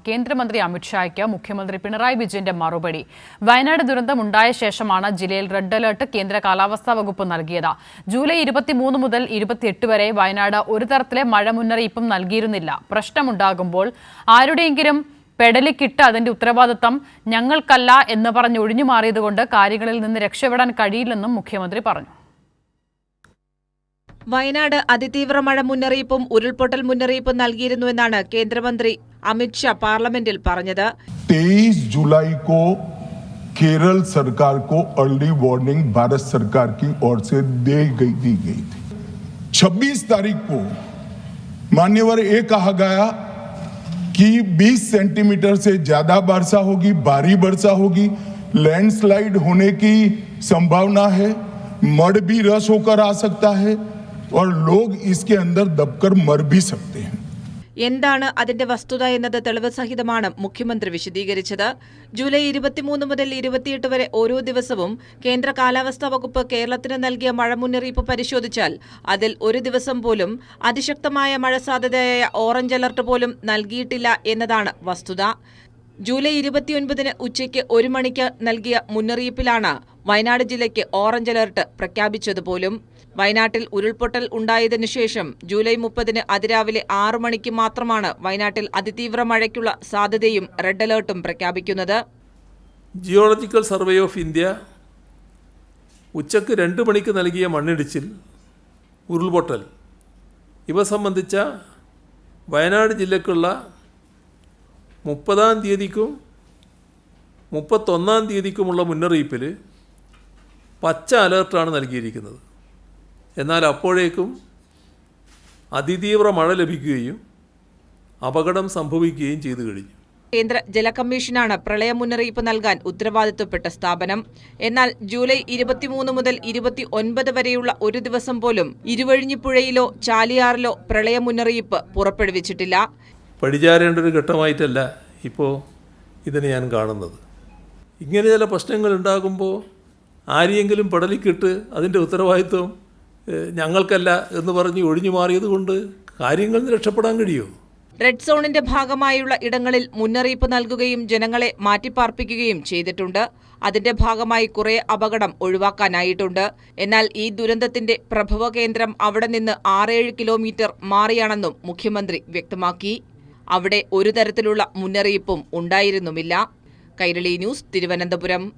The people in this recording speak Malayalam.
കേന്ദ്രമന്ത്രി അമിത്ഷായ്ക്ക് മുഖ്യമന്ത്രി പിണറായി വിജയന്റെ മറുപടി. വയനാട് ദുരന്തമുണ്ടായ ശേഷമാണ് ജില്ലയിൽ റെഡ് അലർട്ട് കേന്ദ്ര കാലാവസ്ഥാ വകുപ്പ് നൽകിയത്. ജൂലൈ 23 മുതൽ 28 വരെ വയനാട് ഒരു തരത്തിലെ മഴ മുന്നറിയിപ്പും നൽകിയിരുന്നില്ല. പ്രശ്നമുണ്ടാകുമ്പോൾ ആരുടെയെങ്കിലും പെടലിക്കിട്ട് അതിന്റെ ഉത്തരവാദിത്തം ഞങ്ങൾക്കല്ല എന്ന് പറഞ്ഞ് ഒഴിഞ്ഞുമാറിയതുകൊണ്ട് കാര്യങ്ങളിൽ നിന്ന് രക്ഷപ്പെടാൻ കഴിയില്ലെന്നും മുഖ്യമന്ത്രി പറഞ്ഞു. വയനാട് അതിതീവ്ര മഴ മുന്നറിയിപ്പും ഉരുൾപൊട്ടൽ മുന്നറിയിപ്പും നൽകിയിരുന്നുവെന്നാണ് കേന്ദ്രമന്ത്രി അമിത്ഷാ പാർലമെന്റിൽ പറഞ്ഞത്. 23 जुलाई को केरल सरकार को अर्ली वार्निंग भारत सरकार की ओर से दी गई थी. 26 तारीख को मान्यवर ये कहा गया कि 20 सेंटीमीटर से ज्यादा वर्षा होगी, भारी वर्षा होगी, लैंडस्लाइड होने की संभावना है, मड भी रस होकर आ सकता है और लोग इसके अंदर दबकर मर भी सकते हैं. എന്താണ് അതിന്റെ വസ്തുത എന്നത് തെളിവ് സഹിതമാണ് മുഖ്യമന്ത്രി വിശദീകരിച്ചത്. ജൂലൈ 23 മുതൽ 28 വരെ ഓരോ ദിവസവും കേന്ദ്ര കാലാവസ്ഥാ വകുപ്പ് കേരളത്തിന് നൽകിയ മഴ മുന്നറിയിപ്പ് പരിശോധിച്ചാൽ അതിൽ ഒരു ദിവസം പോലും അതിശക്തമായ മഴ സാധ്യതയായ ഓറഞ്ച് അലർട്ട് പോലും നൽകിയിട്ടില്ല എന്നതാണ് വസ്തുത. ജൂലൈ 29 ഉച്ചയ്ക്ക് 1 മണിക്ക് നൽകിയ മുന്നറിയിപ്പിലാണ് വയനാട് ജില്ലയ്ക്ക് ഓറഞ്ച് അലർട്ട് പ്രഖ്യാപിച്ചതുപോലും. വയനാട്ടിൽ ഉരുൾപൊട്ടൽ ഉണ്ടായതിനു ശേഷം ജൂലൈ 30 അതിരാവിലെ 6 മണിക്ക് മാത്രമാണ് വയനാട്ടിൽ അതിതീവ്ര മഴയ്ക്കുള്ള സാധ്യതയും റെഡ് അലർട്ടും പ്രഖ്യാപിക്കുന്നത്. ജിയോളജിക്കൽ സർവേ ഓഫ് ഇന്ത്യ ഉച്ചയ്ക്ക് 2 മണിക്ക് നൽകിയ മണ്ണിടിച്ചിൽ, ഉരുൾപൊട്ടൽ ഇവ സംബന്ധിച്ച വയനാട് ജില്ലയ്ക്കുള്ള 30-ാം തീയതിക്കും 31-ാം തീയതിക്കുമുള്ള മുന്നറിയിപ്പിൽ പച്ച അലർട്ടാണ് നൽകിയിരിക്കുന്നത്. എന്നാൽ അപ്പോഴേക്കും അതിതീവ്ര മഴ ലഭിക്കുകയും അപകടം സംഭവിക്കുകയും ചെയ്തു കഴിഞ്ഞു. കേന്ദ്ര ജല കമ്മീഷനാണ് പ്രളയ മുന്നറിയിപ്പ് നൽകാൻ ഉത്തരവാദിത്വപ്പെട്ട സ്ഥാപനം. എന്നാൽ ജൂലൈ 23 മുതൽ 29 വരെയുള്ള ഒരു ദിവസം പോലും ഇരുവഴിഞ്ഞിപ്പുഴയിലോ ചാലിയാറിലോ പ്രളയ മുന്നറിയിപ്പ് പുറപ്പെടുവിച്ചിട്ടില്ല. പഴിചാരേണ്ട ഒരു ഘട്ടമായിട്ടല്ല ഇപ്പോൾ ഇതിനെ ഞാൻ കാണുന്നത്. ഇങ്ങനെ ചില പ്രശ്നങ്ങൾ ഉണ്ടാകുമ്പോൾ ആരെയെങ്കിലും പടലിക്കിട്ട് അതിൻ്റെ ഉത്തരവാദിത്വം ഞങ്ങൾക്കല്ല എന്ന് പറഞ്ഞ് ഒഴിഞ്ഞു മാറിയത് കൊണ്ട് കാര്യങ്ങളിൽ നിന്ന് രക്ഷപ്പെടാൻ കഴിയുമോ? റെഡ് സോണിന്റെ ഭാഗമായുള്ള ഇടങ്ങളിൽ മുന്നറിയിപ്പ് നൽകുകയും ജനങ്ങളെ മാറ്റിപ്പാർപ്പിക്കുകയും ചെയ്തിട്ടുണ്ട്. അതിന്റെ ഭാഗമായി കുറെ അപകടം ഒഴിവാക്കാനായിട്ടുണ്ട്. എന്നാൽ ഈ ദുരന്തത്തിന്റെ പ്രഭവ കേന്ദ്രം അവിടെ നിന്ന് 6-7 കിലോമീറ്റർ മാറിയാണെന്നും മുഖ്യമന്ത്രി വ്യക്തമാക്കി. അവിടെ ഒരു തരത്തിലുള്ള മുന്നറിയിപ്പും ഉണ്ടായിരുന്നുമില്ല. കൈരളി ന്യൂസ്, തിരുവനന്തപുരം.